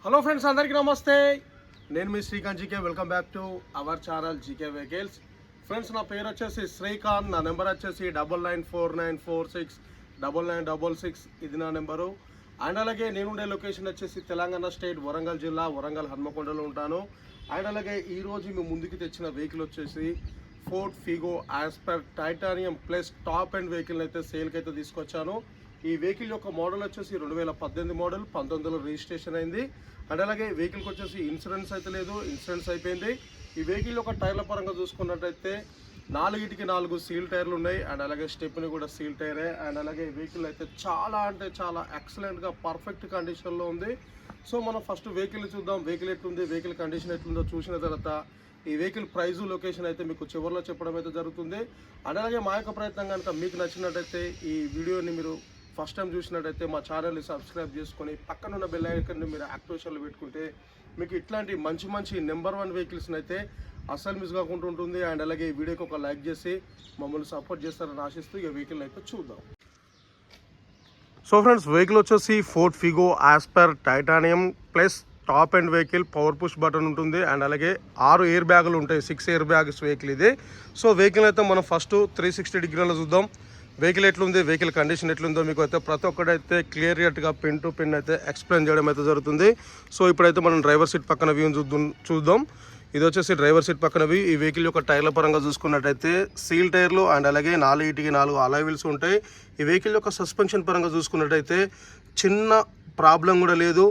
Hello friends, అందరికీ నమస్తే. నేను మీ Srikanth GK. Welcome back to our channel GK vehicles. Friends, నా పేరు వచ్చేసి శ్రీకాంత్. నా నెంబర్ వచ్చేసి 9949469966. ఇది నా నెంబరు. అండ్ అలాగే నేనుండే లొకేషన్ వచ్చేసి తెలంగాణ స్టేట్ వరంగల్ జిల్లా, వరంగల్ హన్మకొండలో ఉంటాను. అండ్ అలాగే ఈరోజు మేము ముందుకు తెచ్చిన వెహికల్ వచ్చేసి Ford Figo as per titanium plus top and vehicle అయితే సేల్కి అయితే తీసుకొచ్చాను. ఈ వెహికల్ యొక్క మోడల్ వచ్చేసి 2018 మోడల్, 1900 రిజిస్ట్రేషన్ అయింది. అండ్ అలాగే వెహికల్కి వచ్చేసి ఇన్సూరెన్స్ అయితే లేదు, ఇన్సూరెన్స్ అయిపోయింది. ఈ వెహికల్ యొక్క టైర్ల పరంగా చూసుకున్నట్టయితే 4 సీల్ టైర్లు ఉన్నాయి. అండ్ అలాగే స్టెప్ని కూడా సీల్ టైరే. అండ్ అలాగే వెహికల్ అయితే చాలా అంటే చాలా ఎక్సలెంట్గా పర్ఫెక్ట్ కండిషన్లో ఉంది. సో మనం ఫస్ట్ వెహికల్ చూద్దాం. వెహికల్ ఎట్లుంది, వెహికల్ కండిషన్ ఎట్లుందో చూసిన తర్వాత ఈ వెహికల్ ప్రైజు, లొకేషన్ అయితే మీకు చివరిలో చెప్పడం అయితే జరుగుతుంది. అండ్ అలాగే మా యొక్క ప్రయత్నం కనుక మీకు నచ్చినట్టయితే ఈ వీడియోని మీరు ఫస్ట్ టైం చూసినట్టయితే మా ఛానల్ని సబ్స్క్రైబ్ చేసుకొని పక్కన ఉన్న బెల్ ఐకాన్ని మీరు యాక్టివేషన్లో పెట్టుకుంటే మీకు ఇట్లాంటి మంచి నెంబర్ 1 వెహికల్స్ని అయితే అస్సలు మిస్ కాకుండా ఉంటుంది. అండ్ అలాగే ఈ వీడియోకి ఒక లైక్ చేసి మమ్మల్ని సపోర్ట్ చేస్తారని ఆశిస్తూ ఈ వెహికల్ని అయితే చూద్దాం. సో ఫ్రెండ్స్, వెహికల్ వచ్చేసి Ford Figo as per titanium plus top and vehicle, power push button ఉంటుంది. అండ్ అలాగే 6 ఎయిర్ బ్యాగులు ఉంటాయి, 6 ఎయిర్ బ్యాగ్స్ వెహికల్ ఇది. సో వెహికల్ అయితే మనం ఫస్ట్ 360 డిగ్రీలో చూద్దాం. వెహికల్ ఎట్లుంది, వెహికల్ కండిషన్ ఎట్లుందో మీకు అయితే ప్రతి ఒక్కటైతే క్లియర్ కట్గా పిన్ టు పిన్ అయితే ఎక్స్ప్లెయిన్ చేయడం అయితే జరుగుతుంది. సో ఇప్పుడైతే మనం డ్రైవర్ సీట్ పక్కన వ్యూ చూద్దాం. ఇది వచ్చేసి డ్రైవర్ సీట్ పక్కనవి. ఈ వెహికల్ యొక్క టైర్ల పరంగా చూసుకున్నట్టయితే సీల్ టైర్లు అండ్ అలాగే 4 అలాయ్ వీల్స్ ఉంటాయి. ఈ వెహికల్ యొక్క సస్పెన్షన్ పరంగా చూసుకున్నట్టయితే చిన్న ప్రాబ్లం కూడా లేదు,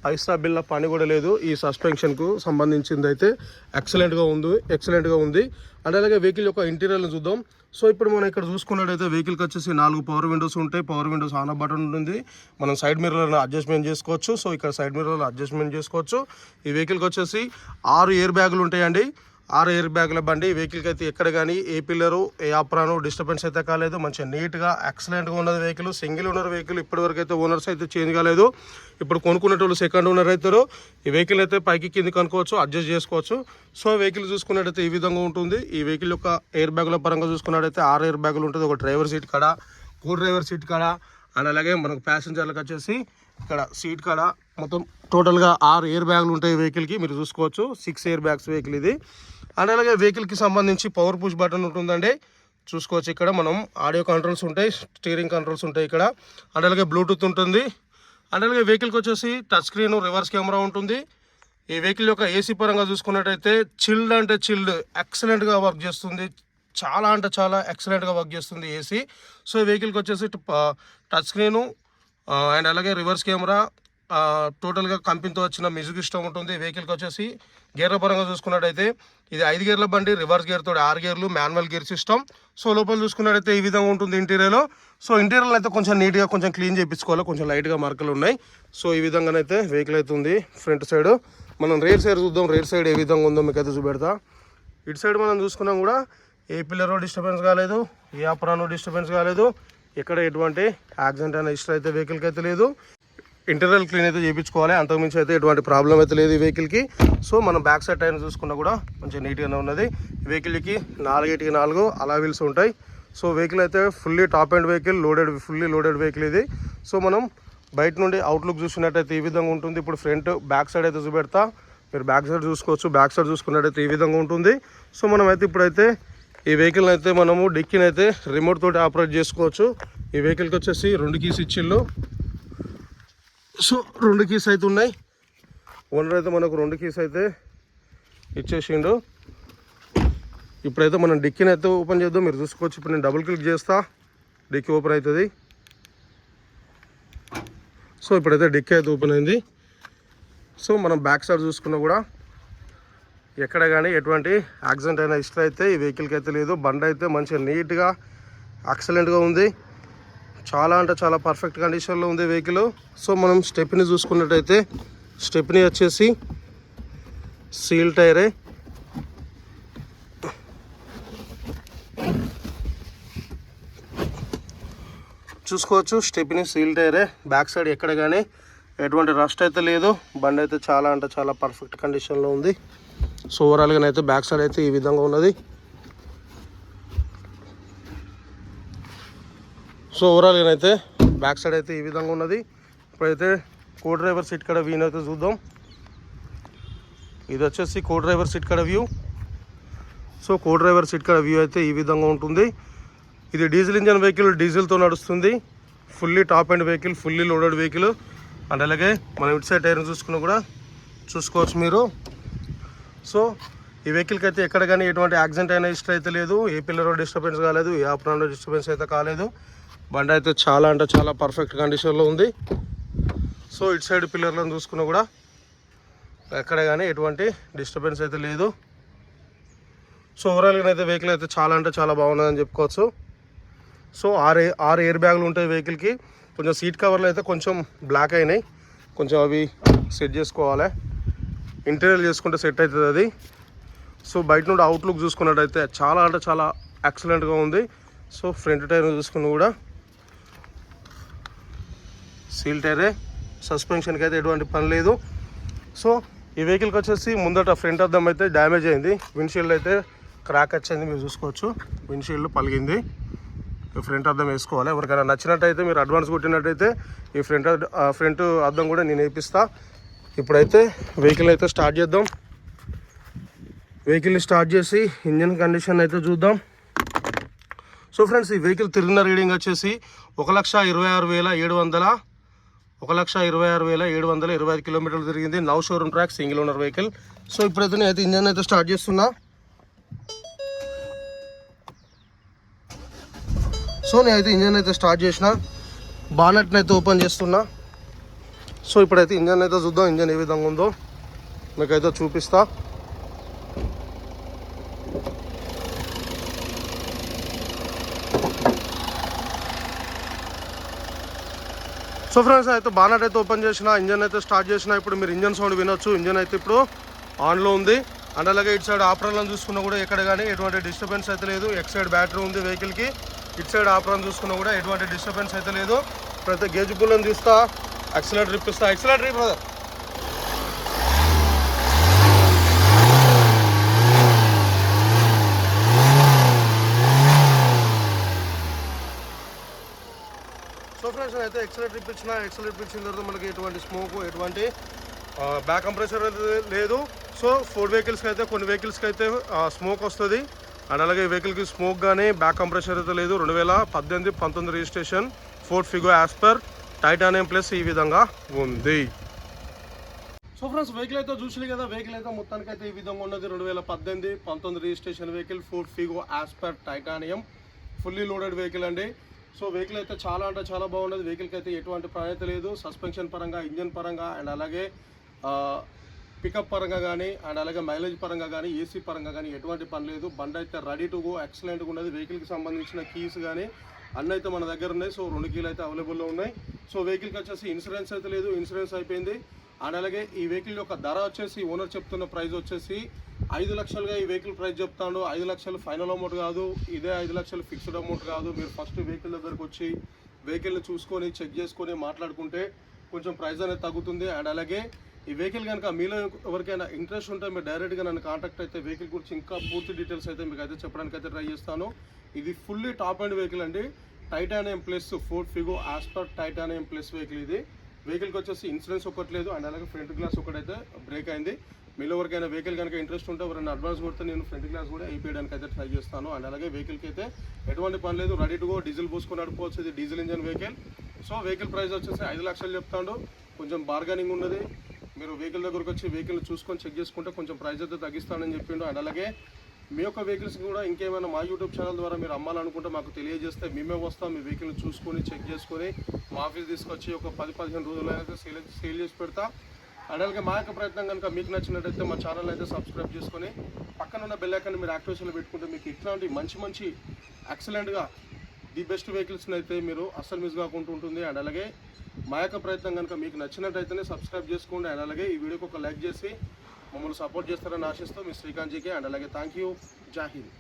పైసా బిల్ల పని కూడా లేదు. ఈ సస్పెన్షన్కు సంబంధించింది అయితే ఎక్సలెంట్గా ఉంది. అండ్ అలాగే వెహికల్ యొక్క ఇంటీరియర్ని చూద్దాం. సో ఇప్పుడు మనం ఇక్కడ చూసుకున్నట్టయితే వెహికల్కి వచ్చేసి 4 పవర్ విండోస్ ఉంటాయి. పవర్ విండోస్ ఆన్ బటన్ ఉంటుంది. మనం సైడ్ మిర్రర్లను అడ్జస్ట్మెంట్ చేసుకోవచ్చు. సో ఇక్కడ సైడ్ మిర్రర్లు అడ్జస్ట్మెంట్ చేసుకోవచ్చు. ఈ వెహికల్కి వచ్చేసి 6 ఎయిర్ బ్యాగులు ఉంటాయండి. 6 ఎయిర్ బ్యాగుల బండి. వెహికల్కి అయితే ఎక్కడ కానీ ఏ పిల్లరు, ఏ ఆప్రాను డిస్టర్బెన్స్ అయితే కాలేదు. మంచిగా నీట్గా ఎక్సలెంట్గా ఉన్నది వెహికల్. Single owner vehicle. ఇప్పటివరకు అయితే ఓనర్స్ అయితే చేంజ్ కాలేదు. ఇప్పుడు కొనుక్కునేటోళ్ళు సెకండ్ ఓనర్ అవుతారు. ఈ వెహికల్ అయితే పైకి కిందికి అనుకోవచ్చు, అడ్జస్ట్ చేసుకోవచ్చు. సో వెహికల్ చూసుకున్నట్టయితే ఈ విధంగా ఉంటుంది. ఈ వెహికల్ యొక్క ఎయిర్ బ్యాగుల పరంగా చూసుకున్నట్టయితే 6 ఎయిర్ బ్యాగులు ఉంటుంది. ఒక డ్రైవర్ సీట్ కాడ, కో డ్రైవర్ సీట్ కాడ, అండ్ అలాగే మనకు ప్యాసింజర్లకు వచ్చేసి ఇక్కడ సీట్ కాడ మొత్తం టోటల్గా 6 ఎయిర్ బ్యాగులు ఉంటాయి వెహికల్కి. మీరు చూసుకోవచ్చు, 6 ఎయిర్ బ్యాగ్స్ వెహికల్ ఇది. అండ్ అలాగే వెహికల్కి సంబంధించి పవర్ పుష్ బటన్ ఉంటుందండి, చూసుకోవచ్చు. ఇక్కడ మనం ఆడియో కంట్రోల్స్ ఉంటాయి, స్టీరింగ్ కంట్రోల్స్ ఉంటాయి ఇక్కడ. అండ్ అలాగే బ్లూటూత్ ఉంటుంది. అండ్ అలాగే వెహికల్కి వచ్చేసి టచ్ స్క్రీన్, రివర్స్ కెమెరా ఉంటుంది. ఈ వెహికల్ యొక్క ఏసీ పరంగా చూసుకున్నట్టయితే చిల్డ్ అంటే చిల్డ్ ఎక్సలెంట్గా వర్క్ చేస్తుంది. చాలా అంటే చాలా ఎక్సలెంట్గా వర్క్ చేస్తుంది ఏసీ. సో ఈ వెహికల్కి వచ్చేసి టచ్ స్క్రీను అండ్ అలాగే రివర్స్ కెమెరా, టోటల్గా కంపెనీతో వచ్చిన మ్యూజిక్ సిస్టమ్ ఉంటుంది. వెహికల్కి వచ్చేసి గేర్ల పరంగా చూసుకున్నట్టయితే ఇది 5 గేర్ల బండి, రివర్స్ గేర్ తోటి 6 గేర్లు, మాన్యువల్ గేర్ సిస్టమ్. సో లోపల చూసుకున్నట్టయితే ఈ విధంగా ఉంటుంది ఇంటీరియర్లో. సో ఇంటీరియర్లో అయితే కొంచెం నీట్గా కొంచెం క్లీన్ చేయించుకోవాలి, కొంచెం లైట్గా మార్కులు ఉన్నాయి. సో ఈ విధంగానైతే వెహికల్ అయితే ఉంది. ఫ్రంట్ సైడ్ మనం రేర్ సైడ్ చూద్దాం. రేర్ సైడ్ ఏ విధంగా ఉందో మీకు అయితే చూపెడతా. ఇటు సైడ్ మనం చూసుకున్నాం కూడా ఏ పిల్లరో డిస్టర్బెన్స్ కాలేదు, ఏ అప్రానో డిస్టర్బెన్స్ కాలేదు. ఎక్కడ ఎటువంటి యాక్సిడెంట్ అయిన హిస్టరీ అయితే వెహికల్కి అయితే లేదు. ఇంటీరియర్ క్లీన్ అయితే చేయించుకోవాలి, అంతకుమించి అయితే ఎటువంటి ప్రాబ్లం అయితే లేదు ఈ వెహికల్కి. సో మనం బ్యాక్ సైడ్ టైర్ చూసుకున్నా కూడా మంచిగా నీట్గానే ఉన్నది. ఈ వెహికల్కి 4 అలాయ్ వీల్స్ ఉంటాయి. సో వెహికల్ అయితే fully top and vehicle, fully loaded vehicle ఇది. సో మనం బయట నుండి అవుట్లుక్ చూసినట్టయితే ఈ విధంగా ఉంటుంది. ఇప్పుడు బ్యాక్ సైడ్ అయితే చూపెడతా, మీరు బ్యాక్ సైడ్ చూసుకోవచ్చు. బ్యాక్ సైడ్ చూసుకున్నట్టయితే ఈ విధంగా ఉంటుంది. సో మనం అయితే ఇప్పుడైతే ఈ వెహికల్ అయితే మనము డిక్కీని అయితే రిమోట్ తోటి ఆపరేట్ చేసుకోవచ్చు. ఈ వెహికల్కి వచ్చేసి 2 కీస్ ఇచ్చిళ్ళు. సో 2 కీస్ అయితే ఉన్నాయి. ఓనర్ అయితే మనకు 2 కీస్ అయితే ఇచ్చేసిండు. ఇప్పుడైతే మనం డిక్కీని అయితే ఓపెన్ చేద్దాం. మీరు చూసుకోవచ్చు. ఇప్పుడు నేను డబుల్ క్లిక్ చేస్తా, డిక్కీ ఓపెన్ అవుతుంది. సో ఇప్పుడైతే డిక్కీ అయితే ఓపెన్ అయింది. సో మనం బ్యాక్ సైడ్ చూసుకున్నా కూడా ఎక్కడ కానీ ఎటువంటి యాక్సిడెంట్ అయిన హిస్టరీ అయితే ఈ వెహికల్కి అయితే లేదు. బండి అయితే మంచిగా నీట్గా ఎక్సలెంట్గా ఉంది. చాలా అంటే చాలా పర్ఫెక్ట్ కండిషన్లో ఉంది వెహికల్. సో మనం స్టెప్ని చూసుకున్నట్టయితే స్టెప్ని వచ్చేసి సీల్ టైరే. చూసుకోవచ్చు, స్టెప్ని సీల్ టైరే. బ్యాక్ సైడ్ ఎక్కడ కానీ ఎటువంటి రస్ట్ అయితే లేదు. బండి అయితే చాలా అంటే చాలా పర్ఫెక్ట్ కండిషన్లో ఉంది. సో ఓవరాల్గానైతే బ్యాక్ సైడ్ అయితే ఈ విధంగా ఉన్నది. సో ఓవరాల్గానైతే బ్యాక్ సైడ్ అయితే ఈ విధంగా ఉన్నది. ఇప్పుడైతే కో డ్రైవర్ సీట్ కాడ వీన్ అయితే చూద్దాం. ఇది వచ్చేసి కో డ్రైవర్ సీట్ కాడ వ్యూ. సో కో డ్రైవర్ సీట్ కాడ వ్యూ అయితే ఈ విధంగా ఉంటుంది. ఇది డీజిల్ ఇంజన్ వెహికల్, డీజిల్తో నడుస్తుంది. Fully top and vehicle, fully loaded vehicle. And అలాగే మనం ఇటు సైడ్ టైర్ని చూసుకున్నా కూడా చూసుకోవచ్చు మీరు. సో ఈ వెహికల్కి అయితే ఎక్కడ కానీ ఎటువంటి యాక్సిడెంట్ అయినా హిస్టరీ అయితే లేదు. ఏ పిల్లర్ డిస్టర్బెన్స్ కాలేదు, ఏ ఆపరంలో డిస్టర్బెన్స్ అయితే కాలేదు. బండి అయితే చాలా అంటే చాలా పర్ఫెక్ట్ కండిషన్లో ఉంది. సో ఇటు సైడ్ పిల్లర్లను చూసుకున్నా కూడా ఎక్కడ కానీ ఎటువంటి డిస్టర్బెన్స్ అయితే లేదు. సో ఓవరాల్గా అయితే వెహికల్ అయితే చాలా అంటే చాలా బాగున్నదని చెప్పుకోవచ్చు. సో ఆరు ఎయిర్ బ్యాగులు ఉంటాయి వెహికల్కి. కొంచెం సీట్ కవర్లు అయితే కొంచెం బ్లాక్ అయినాయి, కొంచెం అవి సెట్ చేసుకోవాలి. ఇంటీరియర్ చేసుకుంటే సెట్ అవుతుంది అది. సో బయట నుండి అవుట్లుక్ చూసుకున్నట్టయితే చాలా అంటే చాలా ఎక్సలెంట్గా ఉంది. సో ఫ్రంట్ టైర్ చూసుకున్న కూడా సీల్ టైరే, సస్పెన్షన్కి అయితే ఎటువంటి పని లేదు. సో ఈ వెహికల్కి వచ్చేసి ముందట ఫ్రంట్ అద్దం అయితే డ్యామేజ్ అయింది, విండ్షీల్డ్ అయితే క్రాక్ వచ్చింది, మీరు చూసుకోవచ్చు. విండ్షీల్డ్ పలిగింది. ఫ్రంట్ అద్దం వేసుకోవాలి. ఎవరికైనా నచ్చినట్టయితే మీరు అడ్వాన్స్ కొట్టినట్టయితే ఈ ఫ్రంట్ అద్దం కూడా నేను వేపిస్తా. ఇప్పుడైతే వెహికల్ అయితే స్టార్ట్ చేద్దాం. వెహికల్ని స్టార్ట్ చేసి ఇంజన్ కండిషన్ అయితే చూద్దాం. సో ఫ్రెండ్స్, ఈ వెహికల్ తిరిగిన రీడింగ్ వచ్చేసి 1,26,725 కిలోమీటర్లు తిరిగింది. Now showroom track, single owner vehicle. So ఇప్పుడైతే నేనైతే ఇంజన్ అయితే స్టార్ట్ చేస్తున్నా. సో నేనైతే ఇంజన్ అయితే స్టార్ట్ చేసిన, బానెట్ని అయితే ఓపెన్ చేస్తున్నా. సో ఇప్పుడైతే ఇంజన్ అయితే చూద్దాం, ఇంజన్ ఏ విధంగా ఉందో మీకైతే చూపిస్తా. సో ఫ్రెండ్స్, అయితే బానెట్ అయితే ఓపెన్ చేసిన, ఇంజన్ అయితే స్టార్ట్ చేసిన. ఇప్పుడు మీరు ఇంజన్ సౌండ్ వినొచ్చు. ఇంజన్ అయితే ఇప్పుడు ఆన్లో ఉంది. అండ్ అలాగే ఇటు సైడ్ ఆపరాలను చూసుకున్నా కూడా ఎక్కడ కానీ ఎటువంటి డిస్టర్బెన్స్ అయితే లేదు. ఎక్స్ సైడ్ బ్యాటరీ ఉంది వెహికల్కి. ఇటు సైడ్ ఆపరాలను చూసుకున్నా కూడా ఎటువంటి డిస్టర్బెన్స్ అయితే లేదు. ఇప్పుడైతే గేజ్ బుల్లని తీస్తా, యాక్సిలరేటర్ ఇప్పిస్తా. Accelerator brother. సో ఫ్రెండ్స్, అయితే యాక్సిలరేటర్ ఇప్పించిన. యాక్సిలరేటర్ ఇచ్చిన తర్వాత మనకి ఎటువంటి స్మోక్, ఎటువంటి బ్యాక్ కంప్రెషర్ అయితే లేదు. సో ఫోర్డ్ వెహికల్స్కి అయితే, కొన్ని వెహికల్స్కి అయితే స్మోక్ వస్తుంది. అండ్ అలాగే ఈ వెహికల్కి స్మోక్ కానీ బ్యాక్ కంప్రెషర్ అయితే లేదు. 2018-19 registration Ford Figo as per titanium plus ఈ విధంగా ఉంది. సో ఫ్రెండ్స్, వెహికల్ అయితే చూసి కదా, వెహికల్ అయితే మొత్తానికి అయితే ఈ విధంగా ఉన్నది. 2018-19 registration vehicle, Ford Figo as per titanium, fully loaded vehicle అండి. సో వెహికల్ అయితే చాలా అంటే చాలా బాగున్నది. వెహికల్కి అయితే ఎటువంటి ప్రాణ్యత లేదు. సస్పెన్షన్ పరంగా, ఇంజన్ పరంగా, అండ్ అలాగే పికప్ పరంగా కానీ, అండ్ అలాగే మైలేజ్ పరంగా కానీ, ఏసీ పరంగా కానీ ఎటువంటి పని లేదు. బండి అయితే రెడీ టు గో, ఎక్సలెంట్గా ఉన్నది. వెహికల్కి సంబంధించిన కీస్ కానీ అన్నీ అయితే మన దగ్గర ఉన్నాయి. సో 2 కీలు అయితే అవైలబుల్లో ఉన్నాయి. సో వెహికల్కి వచ్చేసి ఇన్సూరెన్స్ అయితే లేదు, ఇన్సూరెన్స్ అయిపోయింది. అండ్ అలాగే ఈ వెహికల్ యొక్క ధర వచ్చేసి ఓనర్ చెప్తున్న ప్రైస్ వచ్చేసి 5 లక్షలుగా ఈ వెహికల్ ప్రైస్ చెప్తాడు. 5 లక్షలు ఫైనల్ అమౌంట్ కాదు, ఇదే 5 లక్షలు ఫిక్స్డ్ అమౌంట్ కాదు. మీరు ఫస్ట్ వెహికల్ దగ్గరకు వచ్చి వెహికల్ని చూసుకొని చెక్ చేసుకొని మాట్లాడుకుంటే కొంచెం ప్రైస్ అనేది తగ్గుతుంది. అండ్ అలాగే ఈ వెహికల్ కనుక మీలో ఎవరికైనా ఇంట్రెస్ట్ ఉంటే మీరు డైరెక్ట్గా నన్ను కాంటాక్ట్ అయితే వెహికల్ గురించి ఇంకా పూర్తి డీటెయిల్స్ అయితే మీకు అయితే చెప్పడానికి అయితే ట్రై చేస్తాను. ఇది ఫుల్లీ టాప్ అండ్ వెహికల్ అండి, titanium plus, Ford Figo as per titanium plus vehicle. ఇది వెహికల్కి వచ్చేసి ఇన్సూరెన్స్ ఒకటి లేదు. అండ్ అలాగే ఫ్రంట్ గ్లాస్ ఒకటైతే బ్రేక్ అయింది. మీలో ఎవరికైనా వెహికల్ కనుక ఇంట్రెస్ట్ ఉంటే ఎవరైనా అడ్వాన్స్ కొడితే నేను ఫ్రంట్ గ్లాస్ కూడా వేయించడానికి అయితే ట్రై చేస్తాను. అండ్ అలాగే వెహికల్కి అయితే ఎటువంటి పని లేదు, రెడీ టు గో, డీజిల్ పోసుకొని నడుపుకోవచ్చు. ఇది diesel engine vehicle. So vehicle price వచ్చేసి 5 లక్షలు చెప్తాడు. కొంచెం బార్గెనింగ్ ఉన్నది. మీరు వెహికల్ దగ్గరకు వచ్చి వెహికల్ చూసుకొని చెక్ చేసుకుంటే కొంచెం ప్రైస్ అయితే తగ్గిస్తానని చెప్పిండు. అండ్ అలాగే మీ యొక్క వెహికల్స్ కూడా ఇంకేమైనా మా యూట్యూబ్ ఛానల్ ద్వారా మీరు అమ్మాలనుకుంటే మాకు తెలియజేస్తే మేమే వస్తాం. మీ వెహికల్ని చూసుకొని చెక్ చేసుకొని మా ఆఫీస్ తీసుకొచ్చి ఒక 10-15 రోజుల్లో అయితే సేల్ చేసి పెడతా. అండ్ అలాగే మా యొక్క ప్రయత్నం కనుక మీకు నచ్చినట్టయితే మా ఛానల్ అయితే సబ్స్క్రైబ్ చేసుకొని పక్కన ఉన్న బెల్ ఐకాన్ మీరు యాక్టివేషన్లో పెట్టుకుంటే మీకు ఇట్లాంటి మంచి ఎక్సలెంట్గా ది బెస్ట్ వెహికల్స్ని అయితే మీరు అస్సలు మిస్ కాకుండా ఉంటుంది. అండ్ అలాగే మా యొక్క ప్రయత్నం కనుక మీకు నచ్చినట్టయితేనే సబ్స్క్రైబ్ చేసుకోండి. అండ్ అలాగే ఈ వీడియోకి ఒక లైక్ చేసి మమ్మల్ని సపోర్ట్ చేస్తారని ఆశిస్తూ మీ శ్రీకాంత్ జీకే. అండ్ అలాగే థ్యాంక్ యూ. జై హింద్.